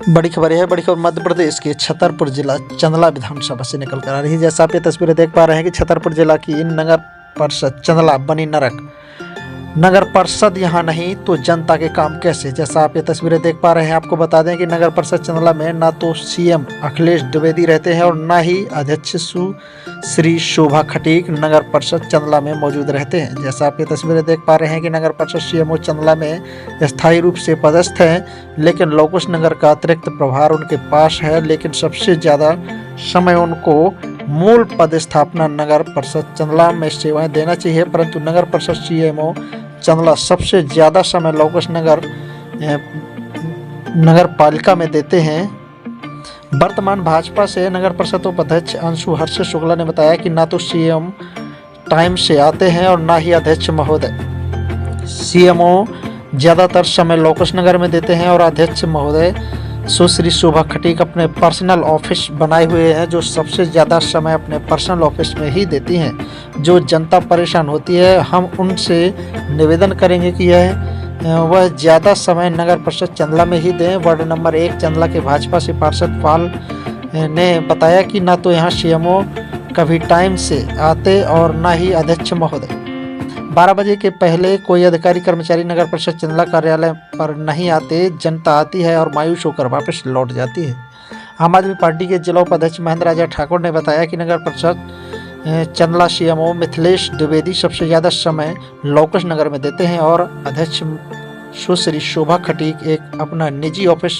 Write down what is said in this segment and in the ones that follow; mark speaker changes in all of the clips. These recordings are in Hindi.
Speaker 1: बड़ी खबर है। बड़ी खबर मध्य प्रदेश के छतरपुर जिला चंदला विधानसभा से निकल कर आ रही है। जैसा आप ये तस्वीरें देख पा रहे हैं कि छतरपुर जिला की नगर परिषद चंदला बनी नरक। नगर परिषद यहाँ नहीं तो जनता के काम कैसे। जैसा आप ये तस्वीरें देख पा रहे हैं, आपको बता दें कि नगर परिषद चंदला में ना तो सीएम अखिलेश द्विवेदी रहते हैं और ना ही अध्यक्ष श्री शोभा खटीक नगर परिषद चंदला में मौजूद रहते हैं। जैसा आप ये तस्वीरें देख पा रहे हैं कि नगर परिषद सीएमओ चंदला में स्थायी रूप से पदस्थ हैं, लेकिन लोकुश नगर का अतिरिक्त प्रभार उनके पास है। लेकिन सबसे ज़्यादा समय उनको मूल पदस्थापना नगर परिषद चंदला में सेवाएं देना चाहिए, परंतु नगर परिषद सीएमओ चंदला सबसे ज़्यादा समय लोकुश नगर पालिका में देते हैं। वर्तमान भाजपा से नगर परिषद उपाध्यक्ष अंशु हर्ष शुक्ला ने बताया कि ना तो सीएम टाइम से आते हैं और ना ही अध्यक्ष महोदय। सीएमओ ज़्यादातर समय लोकुश नगर में देते हैं और अध्यक्ष महोदय सुश्री शोभा खटीक अपने पर्सनल ऑफिस बनाए हुए हैं, जो सबसे ज़्यादा समय अपने पर्सनल ऑफिस में ही देती हैं। जो जनता परेशान होती है, हम उनसे निवेदन करेंगे कि वह ज़्यादा समय नगर परिषद चंदला में ही दें। वार्ड नंबर 1 चंदला के भाजपा से पार्षद पाल ने बताया कि ना तो यहाँ सीएमओ कभी टाइम से आते और ना ही अध्यक्ष महोदय। 12 बजे के पहले कोई अधिकारी कर्मचारी नगर परिषद चंदला कार्यालय पर नहीं आते। जनता आती है और मायूस होकर वापस लौट जाती है। आम आदमी पार्टी के जिला उपाध्यक्ष महेंद्र राजा ठाकुर ने बताया कि नगर परिषद चंदला सीएमओ मिथिलेश द्विवेदी सबसे ज़्यादा समय लोकुश नगर में देते हैं और अध्यक्ष सुश्री शोभा खटीक एक अपना निजी ऑफिस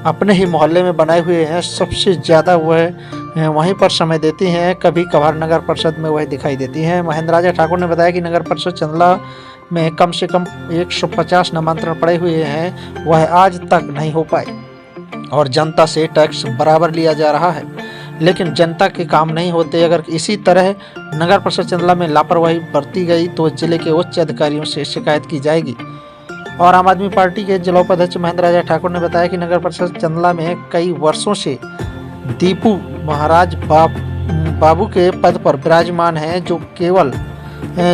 Speaker 1: अपने ही मोहल्ले में बनाए हुए हैं। सबसे ज़्यादा वह वहीं पर समय देती हैं। कभी कभार नगर परिषद में वह दिखाई देती हैं। महेंद्र राजा ठाकुर ने बताया कि नगर परिषद चंदला में कम से कम 150 नामांतरण पड़े हुए हैं, वह आज तक नहीं हो पाए और जनता से टैक्स बराबर लिया जा रहा है, लेकिन जनता के काम नहीं होते। अगर इसी तरह नगर परिषद चंदला में लापरवाही बरती गई तो जिले के उच्च अधिकारियों से शिकायत की जाएगी। और आम आदमी पार्टी के जिला उपाध्यक्ष महेंद्र राजा ठाकुर ने बताया कि नगर परिषद चंदला में कई वर्षों से दीपू महाराज बाबू के पद पर विराजमान हैं,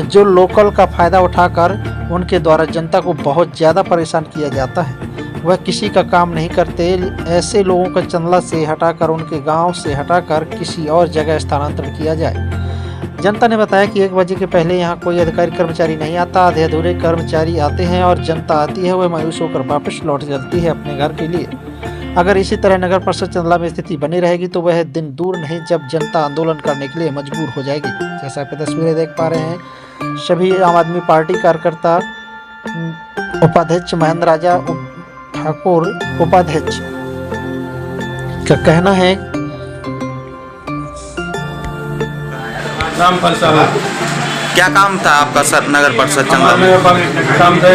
Speaker 1: जो लोकल का फ़ायदा उठाकर उनके द्वारा जनता को बहुत ज़्यादा परेशान किया जाता है। वह किसी का काम नहीं करते। ऐसे लोगों को चंदला से हटाकर, उनके गांव से हटाकर किसी और जगह स्थानांतरण किया जाए। जनता ने बताया कि 1 बजे के पहले यहां कोई अधिकारी कर्मचारी नहीं आता। आधे अधूरे कर्मचारी आते हैं और जनता आती है, वह मायूस होकर वापस लौट जाती है अपने घर के लिए। अगर इसी तरह नगर परिषद चंदला में स्थिति बनी रहेगी तो वह दिन दूर नहीं जब जनता आंदोलन करने के लिए मजबूर हो जाएगी। जैसा आप तस्वीरें देख पा रहे हैं, सभी आम आदमी पार्टी कार्यकर्ता उपाध्यक्ष महेंद्र राजा ठाकुर उपाध्यक्ष का कहना है।
Speaker 2: रामपाल साहब,
Speaker 3: क्या काम था आपका सर नगर परिषद चंदला में?
Speaker 2: काम था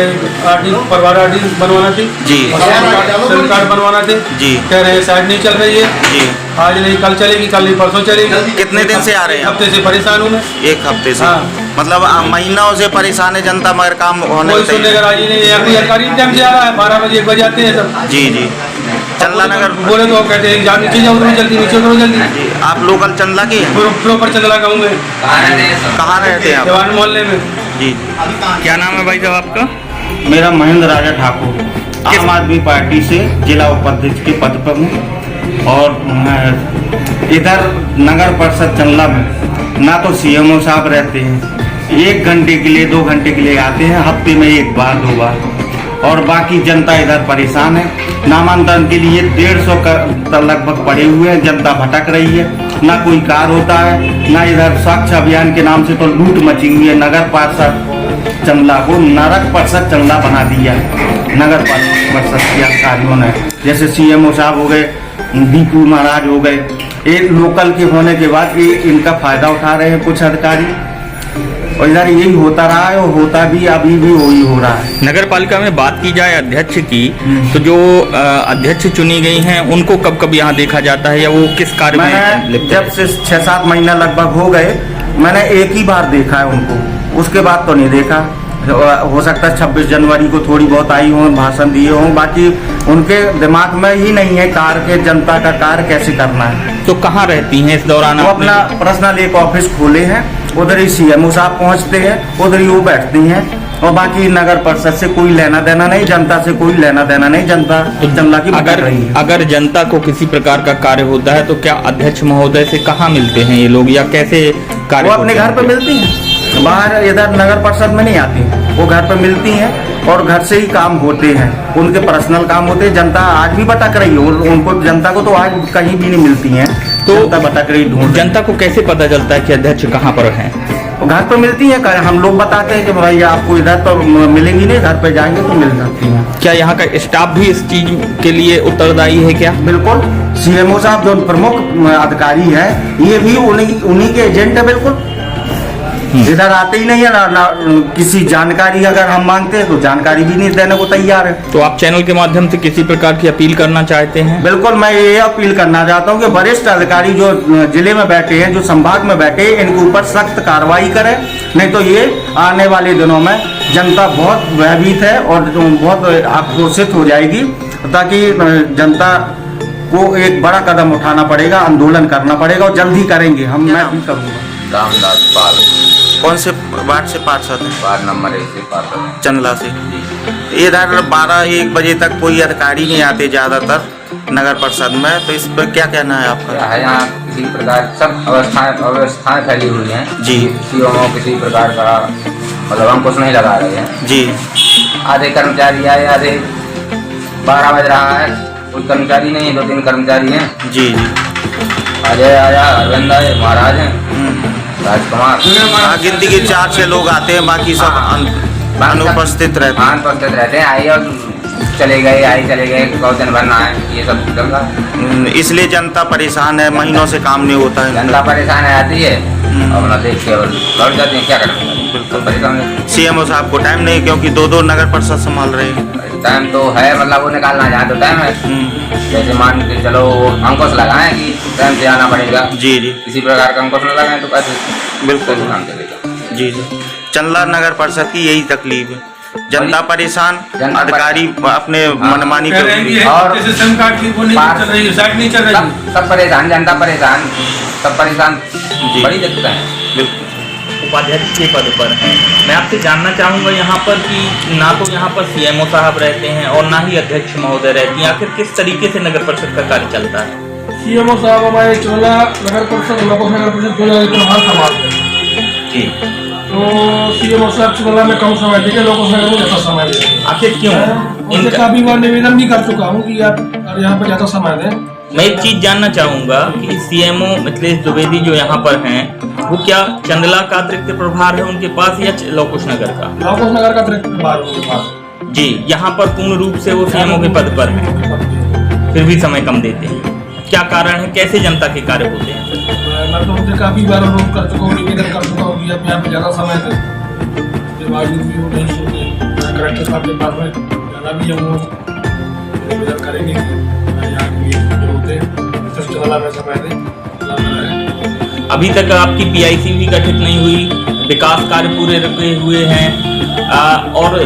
Speaker 2: परिवार आरडी बनवाना थी
Speaker 3: जी,
Speaker 2: सेल कार्ड बनवाना थे
Speaker 3: जी।
Speaker 2: कह रहे हैं साइड नहीं चल रही है जी, आज नहीं कल चलेगी, कल नहीं परसों चलेगी।
Speaker 3: कितने दिन से आ रहे हैं?
Speaker 2: हफ्ते से परेशान हूँ मैं।
Speaker 3: 1 हफ्ते से?
Speaker 2: हाँ।
Speaker 3: मतलब महीनों से परेशान है जनता, मगर काम होने
Speaker 2: कोई सुनने का राजी नहीं है। अभी अधिकारी टाइम से आ रहा है, 12 बजे 1 बजे आते हैं सब।
Speaker 3: जी जी। चंदला नगर
Speaker 2: बोले तो कहते हैं जान नीचे जाओ, जल्दी नीचे करो जल्दी।
Speaker 3: जी। आप लोकल चंदला के हैं?
Speaker 2: प्रॉपर चंदला का हूँ मैं।
Speaker 3: कहाँ रहते हैं आप?
Speaker 2: देवान मोहल्ले में।
Speaker 3: जी। क्या नाम है भाई साहब आपका?
Speaker 4: मेरा महेंद्र राजा ठाकुर, आम आदमी पार्टी से जिला उपाध्यक्ष के पद पर हूँ। और इधर नगर परिषद चंदला में ना तो सीएमओ साहब रहते हैं, 1 घंटे के लिए 2 घंटे के लिए आते हैं, हफ्ते में 1 बार 2 बार, और बाकी जनता इधर परेशान है। नामांतरण के लिए 150 का लगभग पड़े हुए हैं, जनता भटक रही है, ना कोई कार होता है, ना इधर स्वच्छ अभियान के नाम से तो लूट मची हुई है। नगर परिषद चंदला को नरक परिषद चंदला बना दिया है नगर परिषद के अधिकारियों ने। जैसे सीएमओ साहब हो गए, दीपू महाराज हो गए, ये लोकल के होने के बाद ये इनका फायदा उठा रहे हैं कुछ अधिकारी, और इधर यही होता रहा है और होता भी अभी भी वही हो रहा है।
Speaker 3: नगर पालिका में बात की जाए अध्यक्ष की, तो जो अध्यक्ष चुनी गई हैं उनको कब कब यहाँ देखा जाता है या वो किस कार्य में लिप्त हैं?
Speaker 4: जब से 6-7 महीना लगभग हो गए, मैंने 1 ही बार देखा है उनको, उसके बाद तो नहीं देखा। हो सकता है 26 जनवरी को थोड़ी बहुत आई हों, भाषण दिए हों, बाकी उनके दिमाग में ही नहीं है कार्य के, जनता का कार्य कैसे करना है।
Speaker 3: तो कहाँ रहती हैं इस दौरान?
Speaker 4: वो अपना पर्सनल एक ऑफिस खोले हैं, उधर ही सीएमओ साहब पहुँचते हैं, उधर ही वो बैठती हैं और बाकी नगर परिषद से कोई लेना देना नहीं, जनता से कोई लेना देना नहीं, जनता चंदा की भटक रही है।
Speaker 3: अगर जनता को किसी प्रकार का कार्य होता है तो क्या अध्यक्ष महोदय से कहाँ मिलते हैं ये लोग, या कैसे कार्य?
Speaker 4: वो अपने घर पे मिलती हैं, बाहर इधर नगर परिषद में नहीं आती, वो घर पे मिलती हैं और घर से ही काम होते हैं, उनके पर्सनल काम होते हैं। जनता आज भी भटक रही है, उनको जनता को तो आज कहीं भी नहीं मिलती हैं, तो जनता भटक रही ढूंढ।
Speaker 3: जनता को कैसे पता चलता है कि अध्यक्ष कहाँ पर हैं?
Speaker 4: घर पे मिलती हैं, हम लोग बताते हैं कि भाई आपको इधर तो मिलेंगी नहीं, घर पे जाएंगे तो मिल जाती हैं।
Speaker 3: क्या यहाँ का स्टाफ भी इस चीज के लिए उत्तरदायी है क्या?
Speaker 4: बिल्कुल, सीएमओ साहब जो प्रमुख अधिकारी है ये भी उन्हीं के एजेंट है। बिल्कुल इधर आते ही नहीं है ना, किसी जानकारी अगर हम मांगते हैं तो जानकारी भी नहीं देने को तैयार है।
Speaker 3: तो आप चैनल के माध्यम से किसी प्रकार की अपील करना चाहते हैं?
Speaker 4: बिल्कुल, मैं ये अपील करना चाहता हूँ कि वरिष्ठ अधिकारी जो जिले में बैठे हैं, जो संभाग में बैठे हैं, इनके ऊपर सख्त कार्रवाई करें, नहीं तो ये आने वाले दिनों में जनता बहुत भयभीत है और बहुत आक्रोशित हो जाएगी, ताकि जनता को एक बड़ा कदम उठाना पड़ेगा, आंदोलन करना पड़ेगा और जल्द ही करेंगे हम। मैं भी करूँगा।
Speaker 5: रामदास पाल।
Speaker 4: कौन से वार्ड से पार्षद हैं?
Speaker 5: वार्ड नंबर 1 से पार्षद हैं।
Speaker 4: चंदला से। इधर 12-1 बजे तक कोई अधिकारी नहीं आते ज्यादातर नगर परिषद में, तो इस पर क्या कहना है आपका?
Speaker 5: क्या है, यहाँ किसी प्रकार सब अव्यवस्थाएं फैली हुई हैं
Speaker 4: जी।
Speaker 5: सीएमओ किसी प्रकार का मतलब हम कुछ नहीं लगा रहे हैं
Speaker 4: जी।
Speaker 5: आधे कर्मचारी आए, आधे 12 बज रहा है, कोई कर्मचारी नहीं है, 2-3 कर्मचारी हैं।
Speaker 4: जी जी।
Speaker 5: अजय आया, अरविंद आए, महाराज हैं, राजकुमार।
Speaker 4: हाँ, गिनती के 4-6 लोग आते हैं, बाकी सब अनुपस्थित रहते हैं।
Speaker 5: अनुपस्थित रहते हैं, आए और चले गए, आए चले गए, बहुत दिन भर ना आए, ये सब चल रहा है।
Speaker 4: इसलिए जनता परेशान है, महीनों से काम नहीं होता है।
Speaker 5: जनता परेशान आती है, अपना देख के लौट जाते हैं, क्या करेंगे? बिल्कुल परेशान है।
Speaker 4: सीएमओ साहब को टाइम नहीं, क्योंकि 2-2 नगर परिषद संभाल रहे हैं।
Speaker 5: टाइम तो है, मतलब वो निकालना चाहे तो टाइम है। जैसे मान के चलो अंकुश लगाएं कि टाइम से आना पड़ेगा।
Speaker 4: जी जी।
Speaker 5: किसी प्रकार का अंकुश न लगाएं तो कैसे
Speaker 4: बिल्कुल
Speaker 5: काम चलेगा?
Speaker 4: जी जी। चंदला नगर परिषद की यही तकलीफ है, जनता परेशान, अधिकारी अपने मनमानी
Speaker 2: कह रहे हैं कि
Speaker 5: और
Speaker 2: जैसे सिम कार्ड की वो नहीं चल रही है, साइट नहीं चल रही है।
Speaker 5: सब परेशान, जनता परेशान, सब परेशान, बड़ी दिक्कत है।
Speaker 4: बिल्कुल।
Speaker 3: उपाध्यक्ष के पद पर हैं, मैं आपसे जानना चाहूँगा यहाँ पर कि ना तो यहाँ पर सीएमओ साहब रहते हैं और ना ही अध्यक्ष महोदय रहती हैं, आखिर किस तरीके से नगर परिषद का कार्य चलता है?
Speaker 6: सीएमओ साहब हमारे चोला नगर परिषद लोकस नगर परिषद दो जगह प्रभार संभालते हैं।
Speaker 3: जी।
Speaker 6: तो सीएमओ साहब चोला में कम समय देंगे, लोकस नगर में ज़्यादा समय देंगे।
Speaker 3: आखिर क्यों?
Speaker 6: उनसे काफी बार निवेदन भी कर चुका हूँ कि आप यहाँ पर ज़्यादा समय दें।
Speaker 3: मैं एक चीज जानना चाहूँगा कि सीएमओ मिथिलेश द्विवेदी जो यहाँ पर हैं, वो क्या चंदला का अतिरिक्त प्रभार है उनके पास या लोकुश नगर का?
Speaker 6: लोकस नगर का अतिरिक्त प्रभार है उनके पास।
Speaker 3: जी। यहाँ पर पूर्ण रूप से वो सीएमओ के पद पर हैं, फिर भी समय कम देते हैं, क्या कारण है? कैसे जनता के कार्य होते हैं?
Speaker 6: मैं तो उनसे काफी बार अनुरोध कर चुका हूँ, निवेदन कर चुका हूँ कि आप यहाँ पे ज़्यादा समय दें। उसके बावजूद भी वो नहीं सुनते। मैं कलेक्टर साहब के पास में जाना भी है, वो निवेदन करेंगे कि यहाँ के लिए होते सिर्फ चला में समय दें।
Speaker 3: अभी तक आपकी पीआईसी भी गठित नहीं हुई, विकास कार्य पूरे रुके हुए हैं, और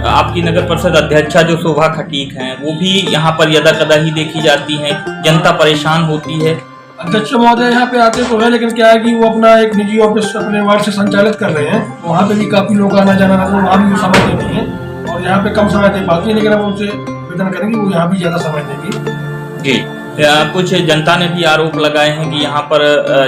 Speaker 3: आपकी नगर परिषद अध्यक्षा जो शोभा खटीक हैं वो भी यहाँ पर यदा कदा ही देखी जाती हैं, जनता परेशान होती है।
Speaker 6: अध्यक्ष महोदय यहाँ पे आते तो है, लेकिन क्या है कि वो अपना एक निजी ऑफिस अपने वार्ड से संचालित कर रहे हैं, वहाँ पे भी काफी लोग आना जाना रहता है, वहाँ भी वो समय देती हैं और यहाँ पे कम समय दे पाती है, लेकिन अब उनसे निवेदन करेंगे वो यहाँ भी ज्यादा समय देंगी।
Speaker 3: जी। कुछ जनता ने भी आरोप लगाए हैं कि यहाँ पर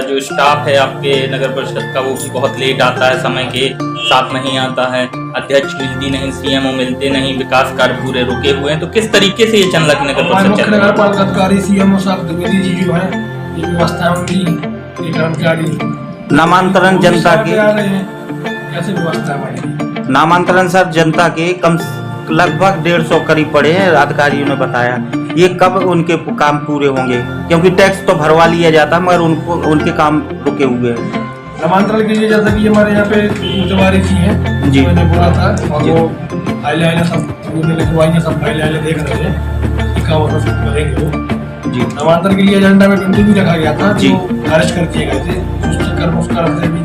Speaker 3: जो स्टाफ है आपके नगर परिषद का वो भी बहुत लेट आता है, समय के साथ नहीं आता है, अध्यक्ष मिलती नहीं, सीएमओ मिलते नहीं, विकास कार्य पूरे रुके हुए हैं, तो किस तरीके से ये चंदला की नगर परिषद चल रही है?
Speaker 6: नगर पालिका अधिकारी सीएमओ साहब द्विवेदी जी जो है, ये व्यवस्था उनकी, ये कर्मचारी
Speaker 4: नामांतरण जनता के
Speaker 6: कैसे व्यवस्था हमारी?
Speaker 4: नामांतरण सर जनता के कम लगभग 150 करीब पड़े हैं, अधिकारियों ने बताया। ये कब उनके काम पूरे होंगे, क्योंकि टैक्स तो भरवा लिया जाता है मगर उनके काम रुके हुए हैं।
Speaker 6: नामांतरण के लिए जैसा कि हमारे यहाँ पे तिवारी जी हैं जी, मैंने बोला था, और वो फाइलें सब लिखवाई हैं, सब फाइलें देख रहे हैं कि काम सब करेंगे वो जी। नामांतरण के लिए एजेंडा में बिंदु भी रखा गया था जी, खारिज कर दिए गए थे, उस चक्कर में उस कारण से भी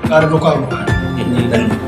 Speaker 6: कार्य रुका हुआ है।